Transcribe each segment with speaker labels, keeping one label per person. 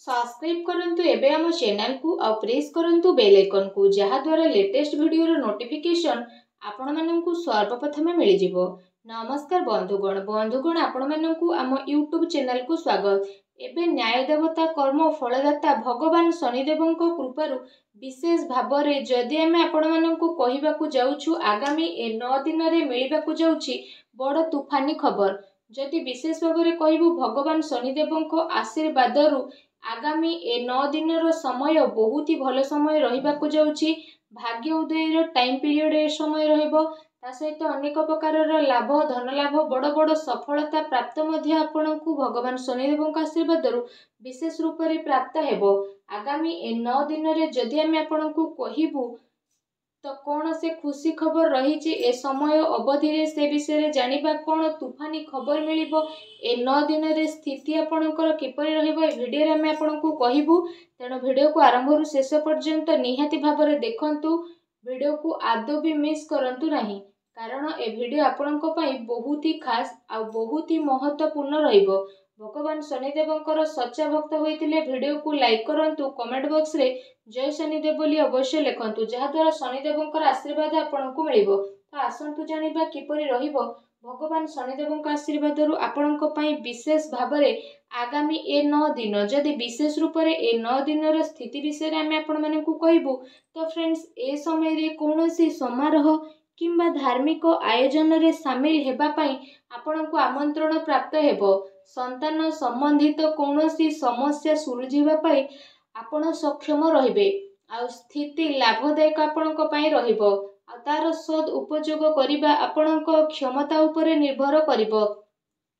Speaker 1: Subscribe करंतु एबे आम चैनल को आ प्रेस करंतु बेल आइकन को जहा द्वारा लेटेस्ट वीडियो रो नोटिफिकेशन आपण माननकु सर्वप्रथम मिल जिवो। नमस्कार बंधुगण आपण माननकु आम यूट्यूब चैनल को स्वागत। एबे न्याय देवता कर्म फलदाता भगवान शनिदेवंको कृपारु विशेष भाबरे जदि आमे आपण माननकु कहिबाकु जाउछु आगामी 9 दिन रे मिलिबाकु जाउछि बड़ तूफानी खबर। जदि विशेष भाबरे कहिबु भगवान शनिदेवंको आशीर्वादरु आगामी 9 दिन समय बहुत ही भल समय रहिबाकु जाउछि। भाग्य उदयर टाइम पीरियड ए समय रहिबो। ता सहित अनेक प्रकार लाभ धन लाभ बड़ बड़ सफलता प्राप्त मध्य आपनकु भगवान शनिदेवक आशीर्वादरु विशेष रूप से प्राप्त हेबो। आगामी 9 दिन रे जदि आमे आपनकु कहिबु तो कौन से खुशी खबर रही ए समय अवधि रे से विषय रे जानिबा कौन तूफानी खबर मिलिबो ए 9 दिन रे स्थिति आपनकर किपरि रहिबो ए वीडियो रे आमे आपनकु कहिबु। तेणु वीडियो को आरंभ रु शेष पर्यंत निहाती भाबरे देखंतु। वीडियो को आदौ भी मिस करंतु नहीं कारण ए वीडियो आपनक पई बहुत ही खास आ बहुत ही महत्वपूर्ण रहिबो। भगवान शनिदेवंकर सच्चा भक्त होइतिले वीडियो को लाइक करंतु, कमेंट बॉक्स रे जय शनिदेव बोली अवश्य लिखंतु जहा द्वारा शनिदेवंकर आशीर्वाद आपनकु मिलिबो। तो आसंतु जानिबा किपरि रहिबो भगवान शनिदेवंक आशीर्वादरु आपनक पई विशेष भाबरे आगामी ए 9 दिन जदि विशेष रूप से ए 9 दिन रो स्थिति विषय आमे आपण मानकु कहिबु। तो फ्रेंड्स ए समय रे कोनोसी समारोह किंबा धार्मिक आयोजन रे शामिल हेबा पई आपनकु आमंत्रण प्राप्त हेबो। संतान संबंधित कोनोसी समस्या सुलझिबा पई आपण सक्षम रहिबे आ स्थिति लाभदायक आपनक पई रहिबो। आ तार सद उपयोग करिबा आपनक क्षमता उपरे निर्भर करिबो।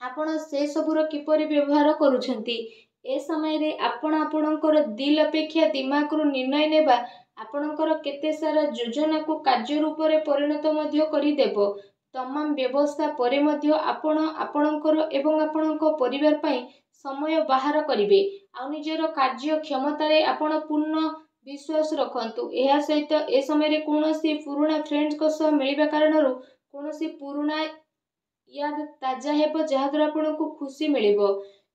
Speaker 1: आपण से सबुर किपरि व्यवहार करूछंती। ए समय रे आपण आपणकर दिल अपेक्षा दिमाग रु निर्णय नेबा आपणकर केते सारा योजना को कार्य रूप रे परिणत मध्य करि देबो। तमाम व्यवस्था परे मध्य आपण आपणकर एवं आपणक परिवार पई समय बाहर करिवे आ निजर कार्य क्षमता रे आपण पूर्ण विश्वास रखंतु। एहा सहित ए समय रे कोनोसी पुराना फ्रेंड्स को सह मिलिबा कारणरु कोनोसी पुराना याद ताजा हेबो जहा द्वारा आपनकु खुशी मिलिबो।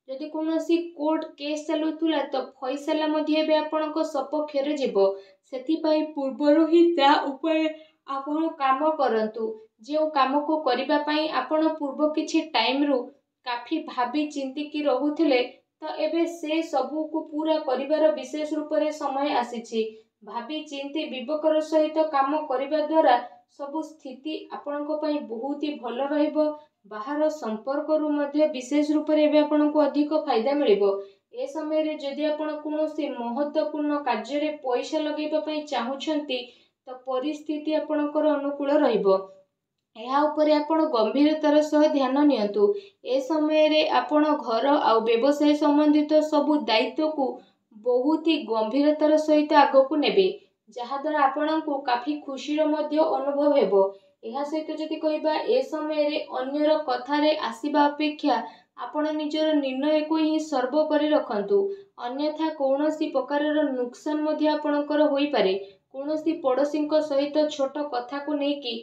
Speaker 1: जदि कोनोसी कोर्ट केस चलुतुला तो फैसला मध्ये बे आपनक सपक्ष रे जिवो। सेथि पई पूर्वरु ही ता ऊपर आपण काम करंतु। जे काम को करिबा पई आपण पूर्व किछि टाइम रु काफी भाबी चिंती की रहुथिले तो एबे से सबु को पूरा करिवार विशेष रूप रे समय आसीछि। भाबी चिंती विवेकर सहित काम करिबा द्वारा सबु स्थिति आपनक पई बहुत ही भल रहिबो। बाहर संपर्क रु मध्ये विशेष रूप रे एबे आपनकु अधिक फायदा मिलिबो। ए समय रे जदि आपण कोनोसी महत्वपूर्ण कार्य रे पैसा लगेबा पई चाहुछंती तो परिस्थिति आपनकर अनुकूल रहिबो। एहा उपरे आपण गंभीरतार सह ध्यान नियंतु। ए समय रे आपण घर आ व्यवसाय संबंधित सबु दायित्व को बहुत ही गंभीरतार सहित आगकु नेबे जहा द्वारा आपणकु काफी खुशी रो मध्ये अनुभव हेबो। एहा सहित जदि कहिबा ए समय रे अन्यर कथा रे आसीबा अपेक्षा आपण निजर निर्णय को ही सर्वोपरि रखंतु। अन्यथा कोनोसी प्रकारर नुकसान मध्ये आपणकर होई पारे। कोनोसी पड़ोसींक सहित छोट कथा को नेकी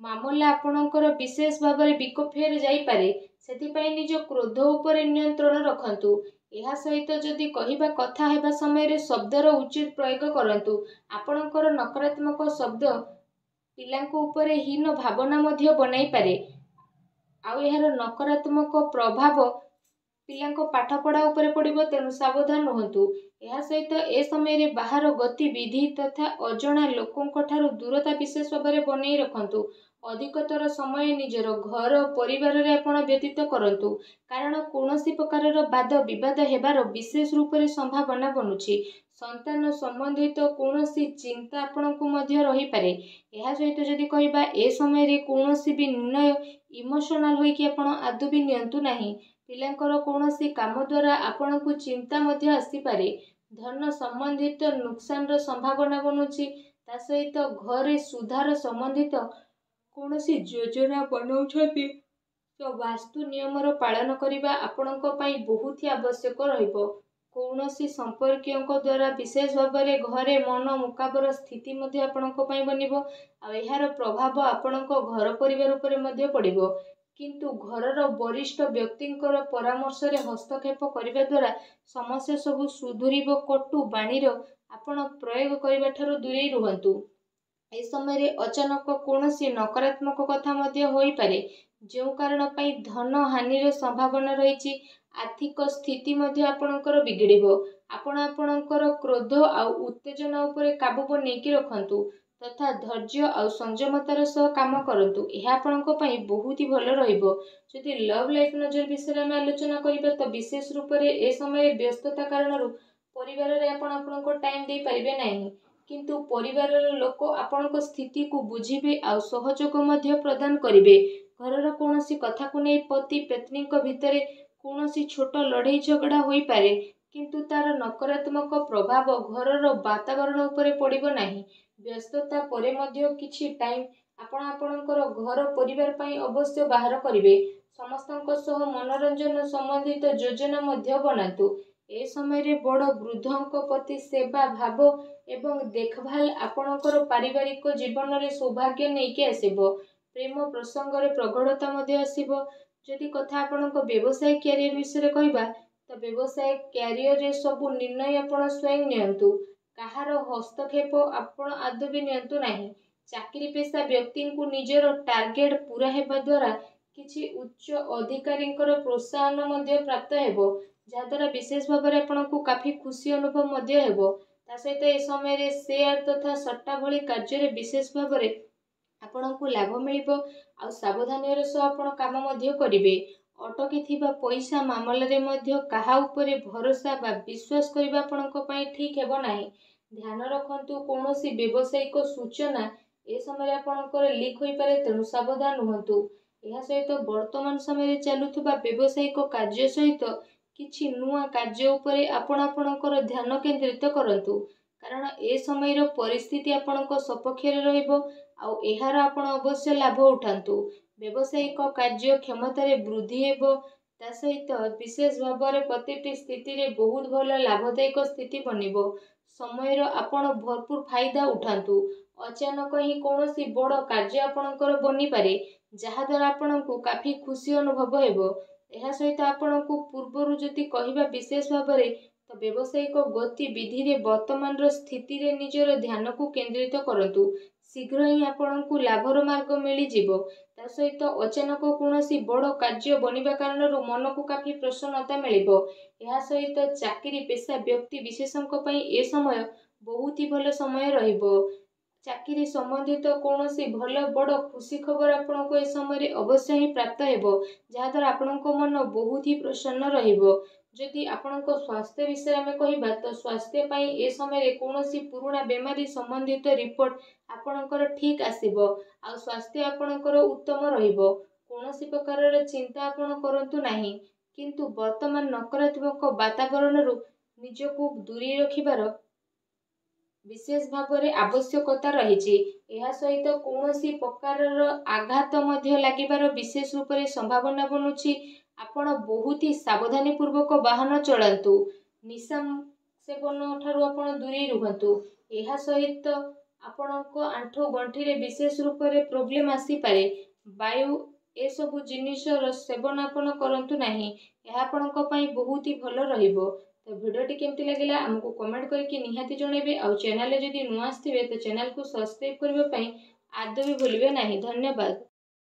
Speaker 1: मामला आपणकर विशेष भाबरे विकोफेर जाई पारे। सेति पई निज क्रोध उपरे नियंत्रण रखंतु। एहा सहित जदि कहिबा कथा हेबा समय रे शब्दर उचित प्रयोग करंतु। आपणकर नकारात्मक शब्द पिलांको उपरे हीन भावना मध्ये बनाई पारे आउ एहार नकारात्मक प्रभाव पिलांको पाठ पढ़ा उपरे पड़िबो। तेणु सावधान रहंतु। एहा सहित ए समय रे बाहर गतिविधि तथा अजणा लोकंक ठारू दूरता विशेष भाबरे बनै रखंतु। अधिकतर समय निजर घर परिवार रे आपण व्यतीत करंतु कारण कोनोसी प्रकारर वाद विवाद हेबार विशेष रूप रे संभावना बनुछि। संतान संबंधित कोनोसी चिंता आपणकु मध्ये रही पारे। एहा सहित जदि कहिबा ए समय रे कोनोसी भी निर्णय इमोशनल होई कि आपण आदु भी नियंतु नाही। पिलांकर कोनोसी काम द्वारा आपणकु चिंता मध्ये आसी पारे। धन संबंधित नुकसान रो संभावना बनुछि। ता सहित घरे सुधार संबंधित कोनोसी योजना बनाउछथि तो वास्तु नियम रो पालन करिबा आपणक पई बहुत ही आवश्यक रहिबो। कौनसी संपर्कियों द्वारा विशेष भाव में घरे मन मुकाबर स्थिति मध्य आपणक पई बनिबो आ एहार प्रभाव आपणक घर परिवार उपरे मध्य पड़िबो। किंतु घरर वरिष्ठ व्यक्तिंकर परामर्शरे हस्तक्षेप करिबा द्वारा समस्या सबु सुधुरिब। कटु बाणीर आपण प्रयोग करिबा ठारू दूरेई रुहंतु। ए समय अचानक कौनसी नकारात्मक कथा मध्य होई पारे, जो कारण पई धन हानिर संभावना रही। आर्थिक स्थिति मध्य आपणकर बिगड़िबो। आपण आपणकर क्रोध आउ उत्तेजना उपरे काबू नेकी रखंतु तथा धैर्य आउ संयमतार सह काम करंतु। यह आपणक पई बहुत ही भल रहिबो। जदि लव लाइफ नजर विषय में आलोचना करिबा तो विशेष रूप से ए समय व्यस्तता कारण परिवार रे आपण आपणको टाइम दे परिबे नाही, किंतु परिवार लोक आपणक स्थिति को बुझिबे आउ सहयोग मध्य प्रदान करिबे। घरर कौनसी कथा को नै पति पत्नी भितर कौनसी छोट लड़ाई झगड़ा होई पारे, किंतु तार नकारात्मक प्रभाव घरर वातावरण उपरे पड़िबो नाही। व्यस्तता परे मध्य किछि टाइम आपण आपणकर घर परिवार पई अवश्य बाहर करिवे। समस्तक सह मनोरंजन संबंधित योजना मध्य बनातु। ए समय रे बड़ वृद्धंक प्रति सेवा भाव एवं देखभाल आपणकर पारिवारिक जीवन रे सौभाग्य नेकी आसीबो। प्रेम प्रसंग रे प्रगढ़ता मध्य आसीबो। जदि कथा आपणक व्यवसाय कैरियर विषय कहबा तो व्यवसाय कैरियर रे सबु निर्णय आपण स्वयं नियंतु। कहार हस्तक्षेप आपण आदौ भी नियंतु नाही। चाकरी पेशा व्यक्ति को निजर टार्गेट पूरा हेबा द्वारा किछि उच्च अधिकारींकर प्रोत्साहन मध्य प्राप्त हेबो, जहाद्वारा विशेष भाव में आपको काफी खुशी अनुभव मध्य हेबो। ता सहित ए समय रे शेयर तथा सट्टा भली कार्य विशेष भाव में आपको लाभ मिलिबो। आ सावधानी सह आपण काम मध्य करिवे। अटकी थिबा पैसा मामला रे मध्य काहा उपरे भरोसा बा विश्वास करबा आपणक पई ठीक हेबो नाही। ध्यान रखंतु कौनसी व्यावसायिक सूचना ए समय आपणकर लीक होई पारे, तेणु सावधान हुंतु। यह सहित वर्तमान समय चलुथिबा व्यावसायिक कार्य सहित किछि नुआ कार्य उपरे आपण आपणकर ध्यान केंद्रित करंतु, कारण ए समय परिस्थिति आपणक सपक्ष रे रहइबो आ एहार आपण अवश्य लाभ उठांतु। व्यावसायिक कार्य क्षमता रे वृद्धि हेबो। ता सहित विशेष भाव में प्रतिटी स्थिति रे बहुत भल लाभदायक स्थिति बनिबो। समय आपण भरपूर फायदा उठांतु। अचानक ही कौनसी बड़ कार्य आपणकर बनी पारे, जहा द्वारा आपणको काफी खुशी अनुभव हेबो। एहा सहित आपणको पूर्वरु जति कहिबा विशेष भाव में तो व्यावसायिक गतिविधि रे वर्तमान स्थिति रे निजर ध्यान को केंद्रित करंतु। शीघ्र ही आपणको लाभर मार्ग मिली जिवो। ता सहित अचानक कौनसी बड़ कार्य बनिबा कारण मन को काफी प्रसन्नता मिलिबो। एहा सहित चाकरी पेशा व्यक्ति विशेषक पई ए समय बहुत ही भल समय रहिबो। चाकरी संबंधित कौनसी भल बड़ खुशी खबर आपको ए समय अवश्य ही प्राप्त हेबो, जहा द्वारा आपणको मन बहुत ही प्रसन्न रहिबो। जदि आपणको स्वास्थ्य विषय में कहबा तो स्वास्थ्य पई ए समय कौनसी पुराना बेमारी संबंधित रिपोर्ट आपणकर ठीक आसीबो आ स्वास्थ्य आपणकर उत्तम रहिबो। कौनसी प्रकार चिंता आपण करंतु नाही, किंतु वर्तमान नकारात्मक वातावरण निजको दूरी रखिबार विशेष भाव में आवश्यकता रही। यह सहित कौनसी प्रकार आघात मध्य लागिबार विशेष रूप से संभावना बनुची। आपण बहुत ही सावधानी पूर्वक वाहन चलांतु। निशा सेवन ठारू आपण दूरी रुहंतु। यह सहित आपणको आंठो गंठी रे विशेष रूप से प्रोब्लेम आसी पारे। वायु ए सबु जिनिसर सेवन आपण करंतु नाही। यह आपणको पई बहुत ही भल रहिबो। तो भिडियोटी केमती लगिला हमको कमेंट करके निहाती जणेबे। आ चैनल जदि नुआ आस्थिबे तो चैनल को सब्सक्राइब करबा पई आदौ भी भूलिबे नाही। धन्यवाद।